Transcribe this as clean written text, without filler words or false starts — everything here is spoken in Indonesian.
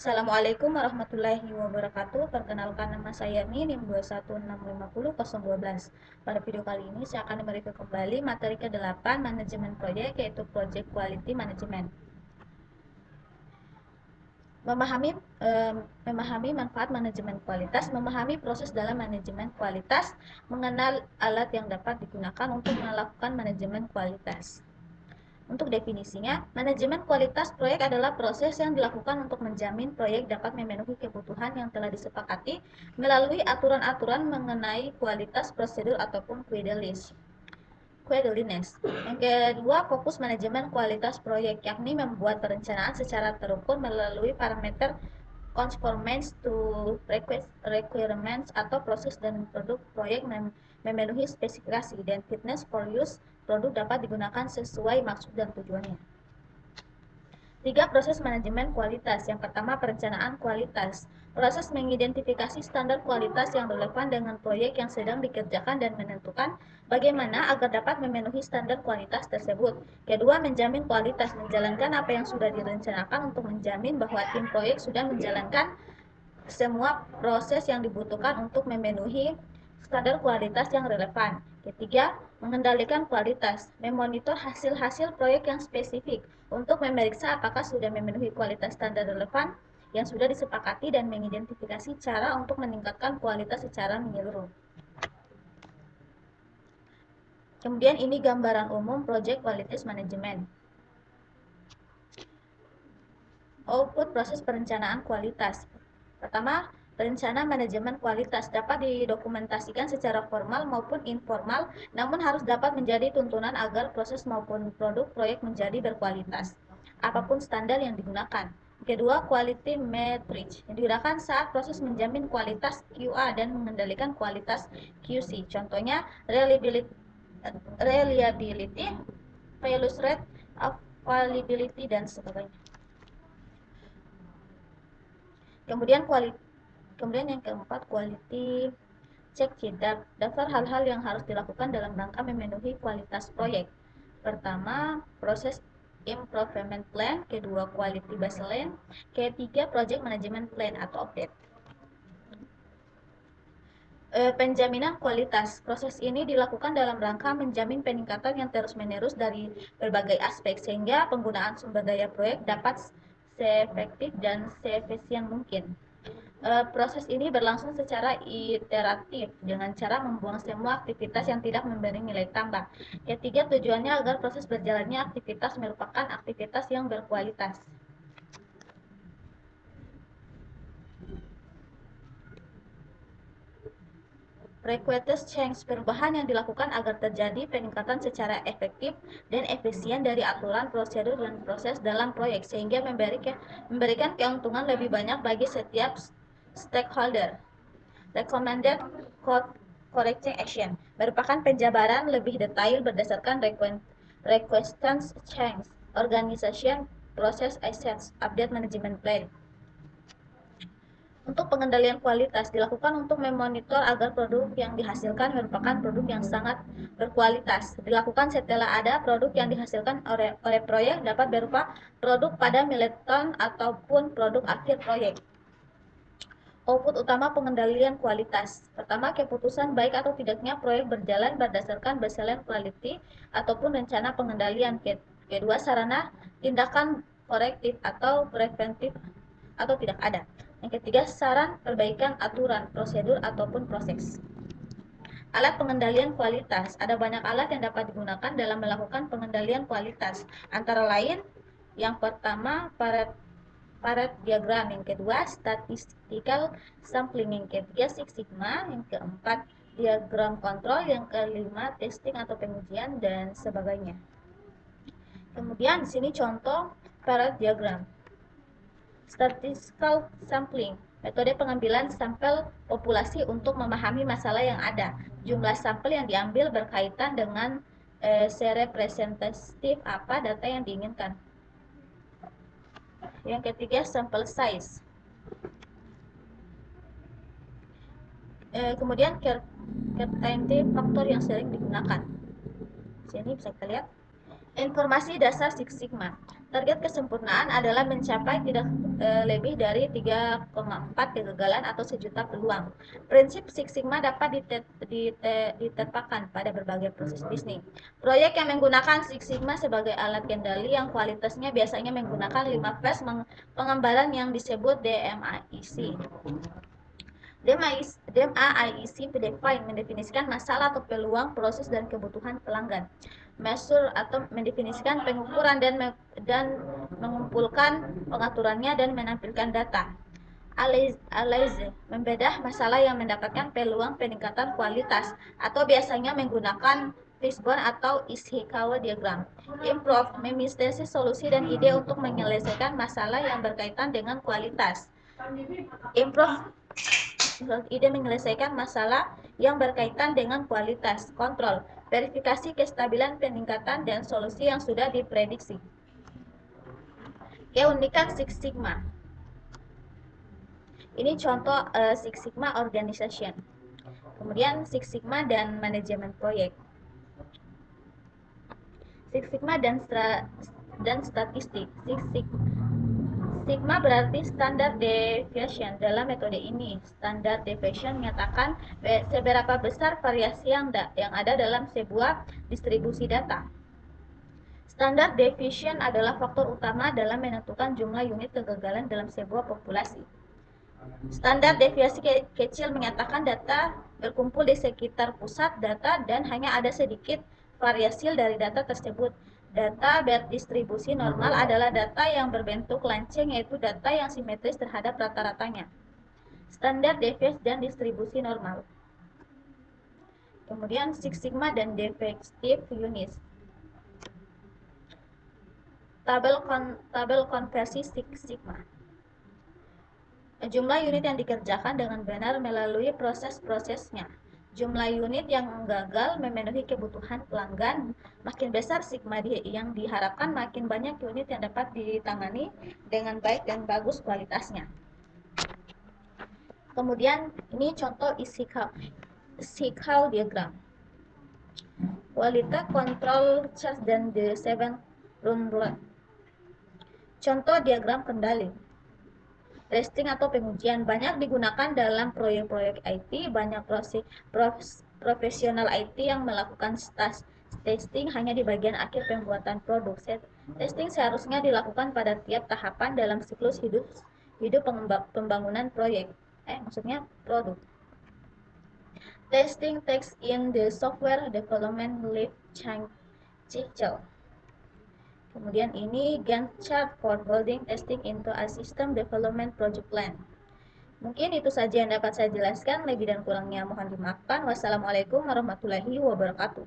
Assalamualaikum warahmatullahi wabarakatuh. Perkenalkan nama saya Mi, NIM 216500012. Pada video kali ini saya akan memberikan kembali materi ke-8 manajemen proyek, yaitu Project Quality Management. Memahami memahami manfaat manajemen kualitas, memahami proses dalam manajemen kualitas, mengenal alat yang dapat digunakan untuk melakukan manajemen kualitas. Untuk definisinya, manajemen kualitas proyek adalah proses yang dilakukan untuk menjamin proyek dapat memenuhi kebutuhan yang telah disepakati melalui aturan-aturan mengenai kualitas, prosedur, ataupun quality-ness. Yang kedua, fokus manajemen kualitas proyek, yakni membuat perencanaan secara terukur melalui parameter conformance to requirements atau proses dan produk proyek memenuhi spesifikasi dan fitness for use produk dapat digunakan sesuai maksud dan tujuannya. 3. Proses manajemen kualitas. Yang pertama, perencanaan kualitas. Proses mengidentifikasi standar kualitas yang relevan dengan proyek yang sedang dikerjakan dan menentukan bagaimana agar dapat memenuhi standar kualitas tersebut. Kedua, menjamin kualitas. Menjalankan apa yang sudah direncanakan untuk menjamin bahwa tim proyek sudah menjalankan semua proses yang dibutuhkan untuk memenuhi standar kualitas yang relevan. Ketiga, mengendalikan kualitas, memonitor hasil-hasil proyek yang spesifik untuk memeriksa apakah sudah memenuhi kualitas standar relevan yang sudah disepakati dan mengidentifikasi cara untuk meningkatkan kualitas secara menyeluruh. Kemudian ini gambaran umum Project Quality Management. Output proses perencanaan kualitas. Pertama, rencana manajemen kualitas dapat didokumentasikan secara formal maupun informal, namun harus dapat menjadi tuntunan agar proses maupun produk proyek menjadi berkualitas, apapun standar yang digunakan. Kedua, quality metrics yang digunakan saat proses menjamin kualitas QA dan mengendalikan kualitas QC. Contohnya, reliability, failure rate, availability, dan sebagainya. Kemudian yang keempat, quality check sheet, daftar hal-hal yang harus dilakukan dalam rangka memenuhi kualitas proyek. Pertama, proses improvement plan. Kedua, quality baseline. Ketiga, project management plan atau update. Penjaminan kualitas. Proses ini dilakukan dalam rangka menjamin peningkatan yang terus-menerus dari berbagai aspek sehingga penggunaan sumber daya proyek dapat seefektif dan seefisien mungkin. Proses ini berlangsung secara iteratif dengan cara membuang semua aktivitas yang tidak memberi nilai tambah. Ketiga, tujuannya agar proses berjalannya aktivitas merupakan aktivitas yang berkualitas. Requested change, perubahan yang dilakukan agar terjadi peningkatan secara efektif dan efisien dari aturan, prosedur, dan proses dalam proyek sehingga memberikan keuntungan lebih banyak bagi setiap stakeholder. Recommended correcting action merupakan penjabaran lebih detail berdasarkan requested change, organization, process assets, update management plan. Untuk pengendalian kualitas dilakukan untuk memonitor agar produk yang dihasilkan merupakan produk yang sangat berkualitas. Dilakukan setelah ada produk yang dihasilkan oleh proyek dapat berupa produk pada mileton ataupun produk akhir proyek. Output utama pengendalian kualitas. Pertama, keputusan baik atau tidaknya proyek berjalan berdasarkan baseline quality ataupun rencana pengendalian. Kedua, sarana tindakan korektif atau preventif atau tidak ada. Yang ketiga, saran perbaikan aturan, prosedur, ataupun proses. Alat pengendalian kualitas. Ada banyak alat yang dapat digunakan dalam melakukan pengendalian kualitas. Antara lain, yang pertama, Parrot diagram, yang kedua statistical sampling, yang ketiga Six Sigma, yang keempat diagram kontrol, yang kelima testing atau pengujian, dan sebagainya. Kemudian di sini contoh Parrot diagram. Statistical sampling, metode pengambilan sampel populasi untuk memahami masalah yang ada. Jumlah sampel yang diambil berkaitan dengan serepresentatif apa data yang diinginkan. Yang ketiga, sample size. Kemudian certainty faktor yang sering digunakan. Sini bisa kita lihat. Informasi dasar Six Sigma. Target kesempurnaan adalah mencapai tidak lebih dari 3,4 kegagalan atau sejuta peluang. Prinsip Six Sigma dapat diterapkan pada berbagai proses bisnis. Proyek yang menggunakan Six Sigma sebagai alat kendali yang kualitasnya biasanya menggunakan 5 fase pengembaraan yang disebut DMAIC. DMAIC mendefinisikan masalah atau peluang, proses, dan kebutuhan pelanggan. Measure atau mendefinisikan pengukuran dan mengumpulkan pengaturannya dan menampilkan data. Analyze membedah masalah yang mendapatkan peluang peningkatan kualitas atau biasanya menggunakan fishbone atau Ishikawa diagram. Improve memisteriasi solusi dan ide untuk menyelesaikan masalah yang berkaitan dengan kualitas. Improve ide menyelesaikan masalah yang berkaitan dengan kualitas. Kontrol, verifikasi kestabilan peningkatan dan solusi yang sudah diprediksi. Keunikan Six Sigma. Ini contoh Six Sigma Organization. Kemudian Six Sigma dan manajemen proyek. Six Sigma dan statistik. Sigma berarti standard deviation. Dalam metode ini, standard deviation menyatakan seberapa besar variasi yang ada dalam sebuah distribusi data. Standard deviation adalah faktor utama dalam menentukan jumlah unit kegagalan dalam sebuah populasi. Standar deviasi kecil menyatakan data berkumpul di sekitar pusat data dan hanya ada sedikit variasi dari data tersebut. Data berdistribusi normal adalah data yang berbentuk lanceng, yaitu data yang simetris terhadap rata-ratanya. Standar deviasi dan distribusi normal. Kemudian Six Sigma dan defective units. Tabel konversi Six Sigma. Jumlah unit yang dikerjakan dengan benar melalui proses-prosesnya. Jumlah unit yang gagal memenuhi kebutuhan pelanggan. Makin besar sigma yang diharapkan, makin banyak unit yang dapat ditangani dengan baik dan bagus kualitasnya. Kemudian ini contoh Ishikawa diagram. Quality control chart dan the 7 rule. Contoh diagram kendali. Testing atau pengujian banyak digunakan dalam proyek-proyek IT. Banyak profesional IT yang melakukan testing hanya di bagian akhir pembuatan produk. Testing seharusnya dilakukan pada tiap tahapan dalam siklus hidup pembangunan proyek. Maksudnya produk. Testing takes in the software development life cycle. Kemudian ini Gantt chart for building testing into a system development project plan. Mungkin itu saja yang dapat saya jelaskan. Lebih dan kurangnya mohon dimaafkan. Wassalamualaikum warahmatullahi wabarakatuh.